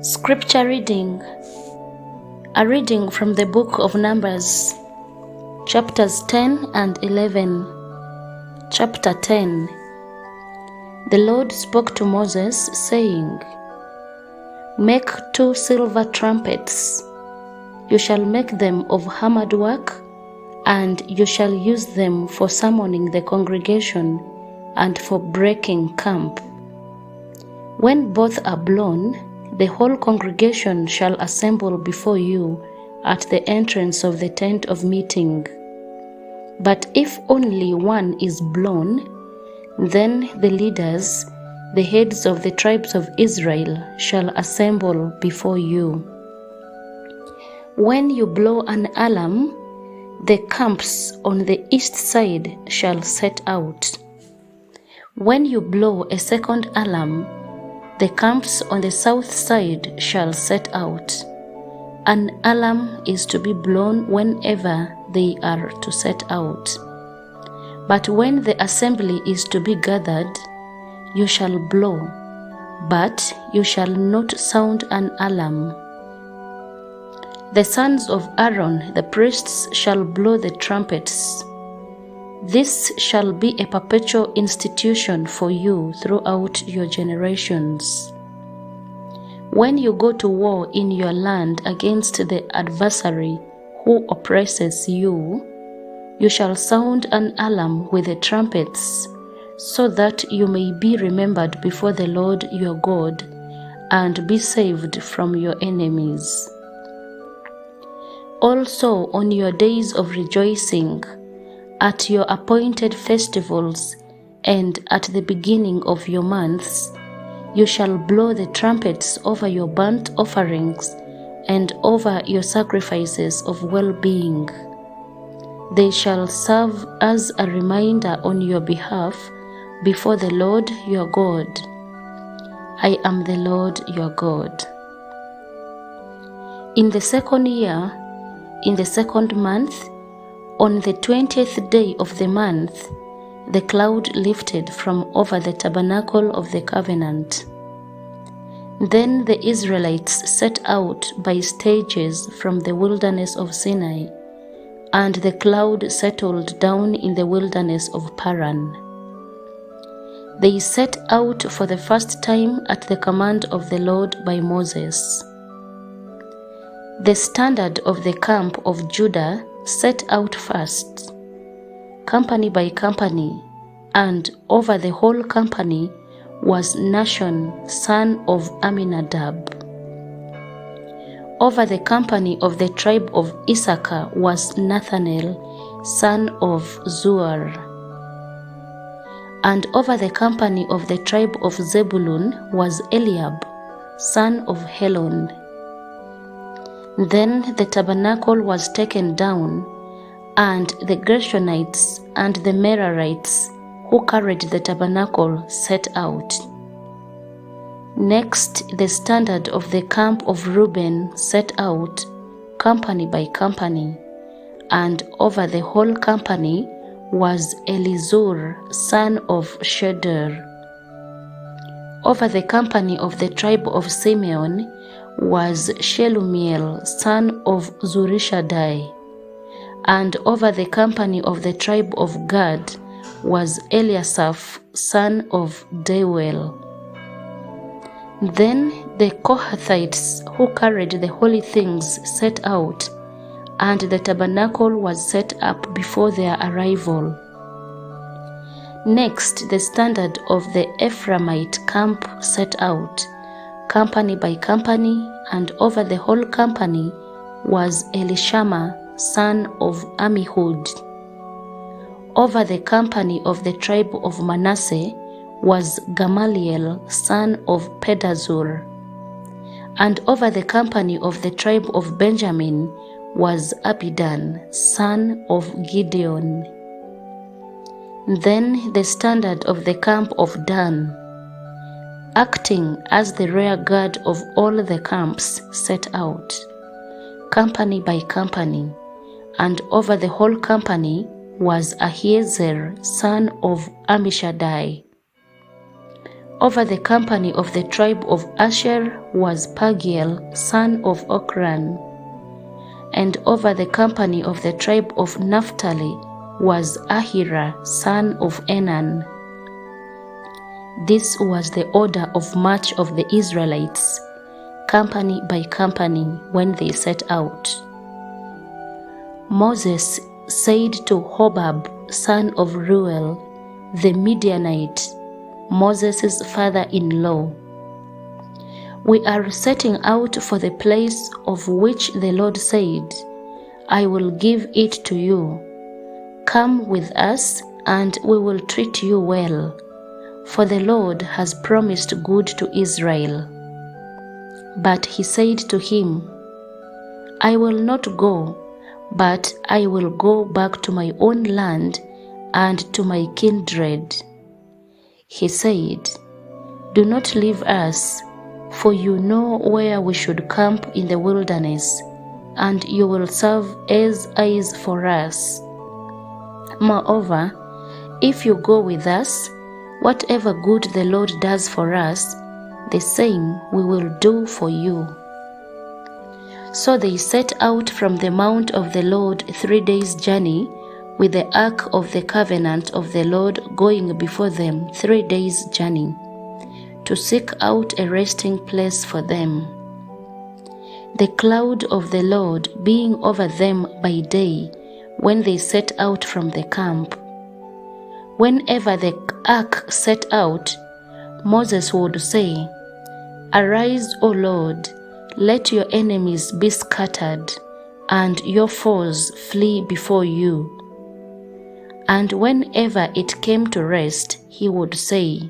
Scripture reading. A reading from the book of Numbers, chapters 10 and 11. Chapter 10. The Lord spoke to Moses, saying, "Make 2 silver trumpets. You shall make them of hammered work, and you shall use them for summoning the congregation and for breaking camp. When both are blown, the whole congregation shall assemble before you at the entrance of the tent of meeting. But if only one is blown, then the leaders, the heads of the tribes of Israel, shall assemble before you. When you blow an alarm, the camps on the east side shall set out. When you blow a second alarm, the camps on the south side shall set out. An alarm is to be blown whenever they are to set out. But when the assembly is to be gathered, you shall blow, but you shall not sound an alarm. The sons of Aaron the priests shall blow the trumpets. This shall be a perpetual institution for you throughout your generations. When you go to war in your land against the adversary who oppresses you, you shall sound an alarm with the trumpets, so that you may be remembered before the Lord your God and be saved from your enemies. Also on your days of rejoicing, at your appointed festivals, and at the beginning of your months, you shall blow the trumpets over your burnt offerings and over your sacrifices of well-being. They shall serve as a reminder on your behalf before the Lord your God. I am the Lord your God. In the second year, in the second month, on the 20th day of the month, the cloud lifted from over the tabernacle of the covenant. Then the Israelites set out by stages from the wilderness of Sinai, and the cloud settled down in the wilderness of Paran. They set out for the first time at the command of the Lord by Moses. The standard of the camp of Judah set out first, company by company, and over the whole company was Nashon, son of Amminadab. Over the company of the tribe of Issachar was Nathanael, son of Zuar. And over the company of the tribe of Zebulun was Eliab, son of Helon. Then the tabernacle was taken down, and the Gershonites and the Merarites who carried the tabernacle set out. Next, the standard of the camp of Reuben set out, company by company, and over the whole company was Elizur, son of Shedeur. Over the company of the tribe of Simeon was Shelumiel, son of Zurishaddai. And over the company of the tribe of Gad was Eliasaph, son of Deuel. Then the Kohathites who carried the holy things set out, and the tabernacle was set up before their arrival. Next, the standard of the Ephraimite camp set out, company by company, and over the whole company was Elishama, son of Ammihud. Over the company of the tribe of Manasseh was Gamaliel, son of Pedazur. And over the company of the tribe of Benjamin was Abidan, son of Gideon. Then the standard of the camp of Dan, acting as the rear guard of all the camps, set out, company by company, and over the whole company was Ahiezer, son of Ammishaddai. Over the company of the tribe of Asher was Pagiel, son of Okran. And over the company of the tribe of Naphtali was Ahira, son of Enan. This was the order of march of the Israelites, company by company, when they set out. Moses said to Hobab, son of Reuel, the Midianite, Moses' father-in-law, "We are setting out for the place of which the Lord said, 'I will give it to you.' Come with us, and we will treat you well, for the Lord has promised good to Israel." But he said to him, "I will not go, but I will go back to my own land and to my kindred." He said, "Do not leave us, for you know where we should camp in the wilderness, and you will serve as eyes for us. Moreover, if you go with us, whatever good the Lord does for us, the same we will do for you." So they set out from the mount of the Lord 3 days' journey, with the ark of the covenant of the Lord going before them 3 days' journey, to seek out a resting place for them. The cloud of the Lord being over them by day, when they set out from the camp. Whenever the ark set out, Moses would say, "Arise, O Lord, let your enemies be scattered, and your foes flee before you." And whenever it came to rest, he would say,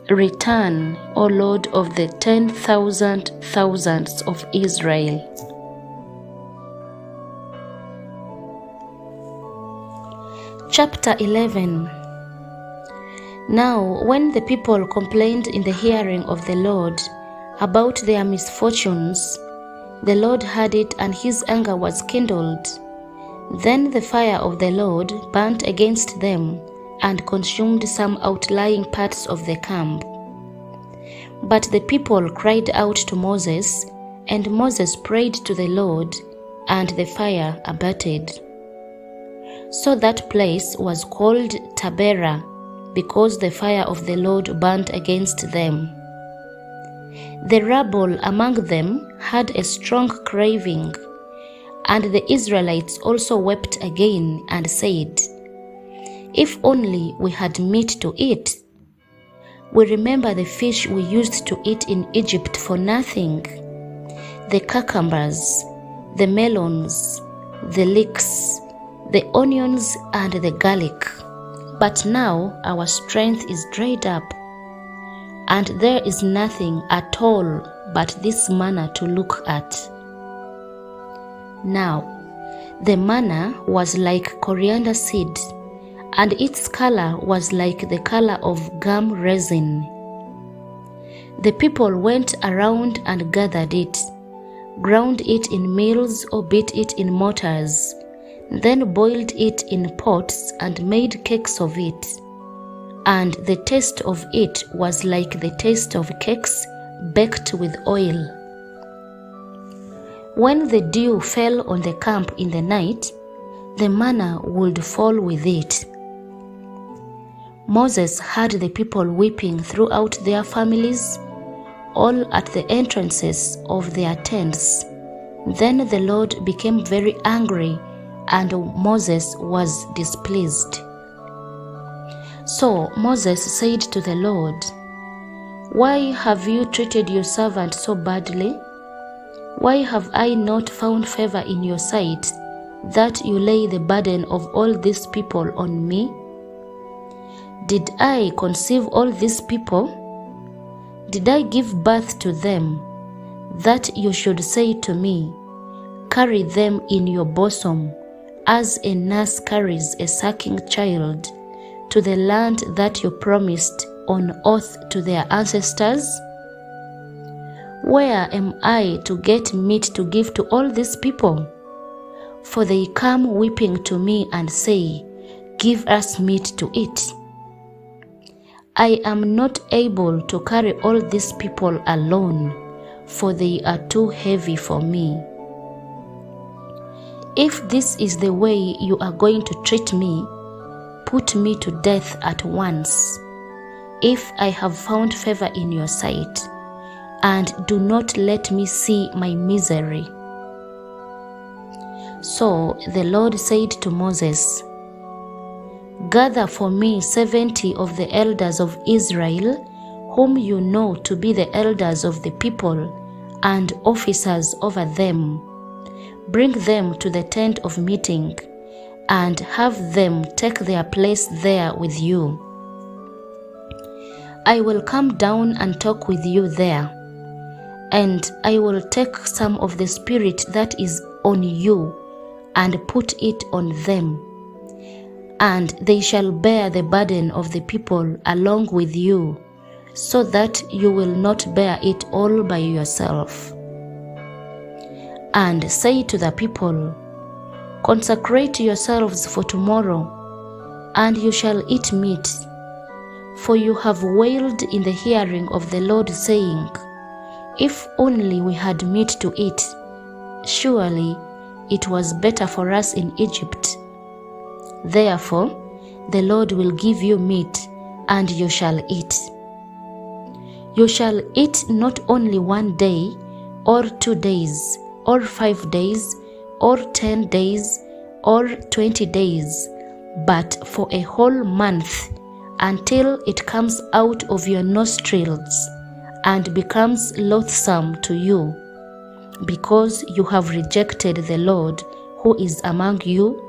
"Return, O Lord of the 10,000 thousands of Israel." Chapter 11. Now when the people complained in the hearing of the Lord about their misfortunes, the Lord heard it, and his anger was kindled. Then the fire of the Lord burnt against them and consumed some outlying parts of the camp. But the people cried out to Moses, and Moses prayed to the Lord, and the fire abated. So that place was called Taberah, because the fire of the Lord burnt against them. The rabble among them had a strong craving, and the Israelites also wept again and said, "If only we had meat to eat. We remember the fish we used to eat in Egypt for nothing, the cucumbers, the melons, the leeks, the onions, and the garlic. But now our strength is dried up, and there is nothing at all but this manna to look at." Now the manna was like coriander seed, and its color was like the color of gum resin. The people went around and gathered it, ground it in mills or beat it in mortars, then boiled it in pots and made cakes of it. And the taste of it was like the taste of cakes baked with oil. When the dew fell on the camp in the night, the manna would fall with it. Moses heard the people weeping throughout their families, all at the entrances of their tents. Then the Lord became very angry, and Moses was displeased. So Moses said to the Lord, "Why have you treated your servant so badly? Why have I not found favor in your sight, that you lay the burden of all these people on me? Did I conceive all these people? Did I give birth to them, that you should say to me, 'Carry them in your bosom,' as a nurse carries a sucking child, to the land that you promised on oath to their ancestors? Where am I to get meat to give to all these people? For they come weeping to me and say, 'Give us meat to eat.' I am not able to carry all these people alone, for they are too heavy for me. If this is the way you are going to treat me, put me to death at once, if I have found favor in your sight, and do not let me see my misery. So the Lord said to Moses, Gather for me 70 of the elders of Israel, whom you know to be the elders of the people and officers over them. Bring them to the tent of meeting, and have them take their place there with you. I will come down and talk with you there, and I will take some of the Spirit that is on you and put it on them, and they shall bear the burden of the people along with you, so that you will not bear it all by yourself. And say to the people, Consecrate yourselves for tomorrow, and you shall eat meat, for you have wailed in the hearing of the Lord, saying, If only we had meat to eat, surely it was better for us in Egypt. Therefore, the Lord will give you meat, and you shall eat. You shall eat not only 1 day, or 2 days, or 5 days, or 10 days, or 20 days, but for a whole month, until it comes out of your nostrils and becomes loathsome to you, because you have rejected the Lord who is among you,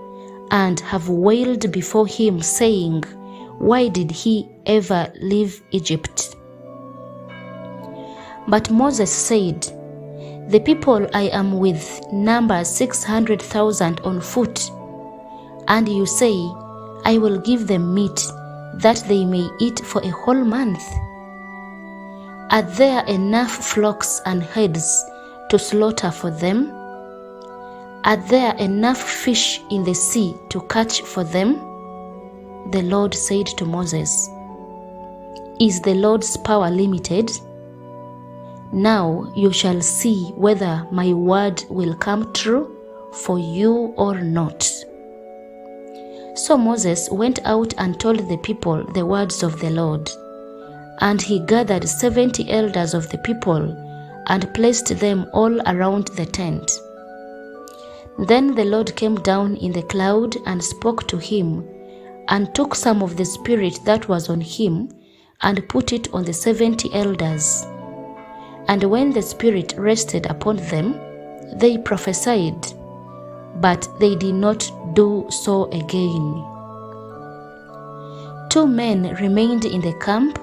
and have wailed before him, saying, Why did he ever leave Egypt? But Moses said, The people I am with number 600,000 on foot, and you say, I will give them meat, that they may eat for a whole month. Are there enough flocks and herds to slaughter for them? Are there enough fish in the sea to catch for them? The Lord said to Moses, Is the Lord's power limited? Now you shall see whether my word will come true for you or not. So Moses went out and told the people the words of the Lord. And he gathered 70 elders of the people and placed them all around the tent. Then the Lord came down in the cloud and spoke to him, and took some of the Spirit that was on him and put it on the 70 elders. And when the Spirit rested upon them, they prophesied, but they did not do so again. 2 men remained in the camp,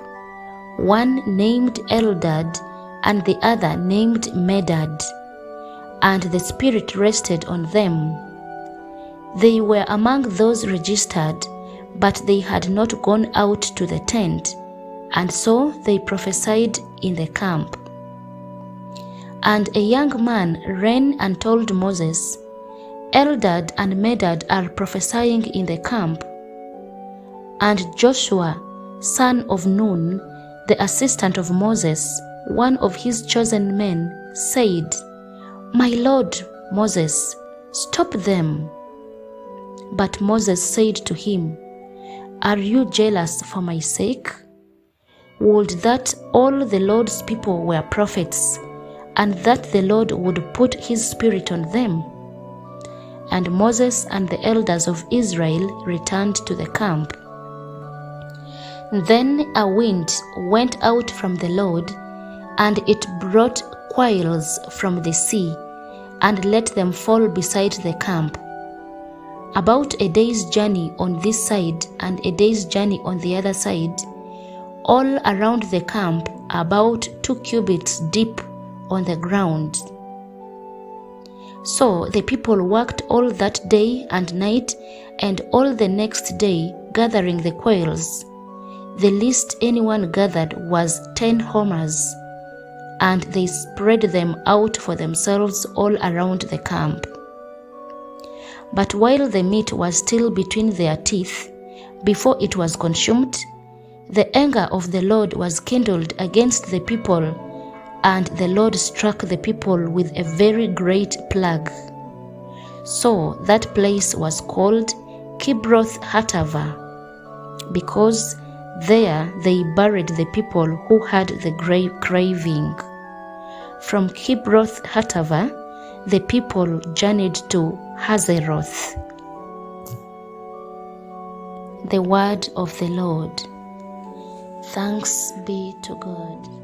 one named Eldad and the other named Medad, and the Spirit rested on them. They were among those registered, but they had not gone out to the tent, and so they prophesied in the camp. And a young man ran and told Moses, Eldad and Medad are prophesying in the camp. And Joshua, son of Nun, the assistant of Moses, one of his chosen men, said, My lord Moses, stop them. But Moses said to him, Are you jealous for my sake? Would that all the Lord's people were prophets, and that the Lord would put his Spirit on them. And Moses and the elders of Israel returned to the camp. Then a wind went out from the Lord, and it brought quails from the sea, and let them fall beside the camp. About a day's journey on this side and a day's journey on the other side, all around the camp, about 2 cubits deep on the ground. So the people worked all that day and night, and all the next day, gathering the quails. The least anyone gathered was 10 homers, and they spread them out for themselves all around the camp. But while the meat was still between their teeth, before it was consumed, The anger of the Lord was kindled against the people, and the Lord struck the people with a very great plague. So that place was called Kibroth Hattaavah, because there they buried the people who had the craving. From Kibroth Hattaavah, the people journeyed to Hazeroth. The word of the Lord. Thanks be to God.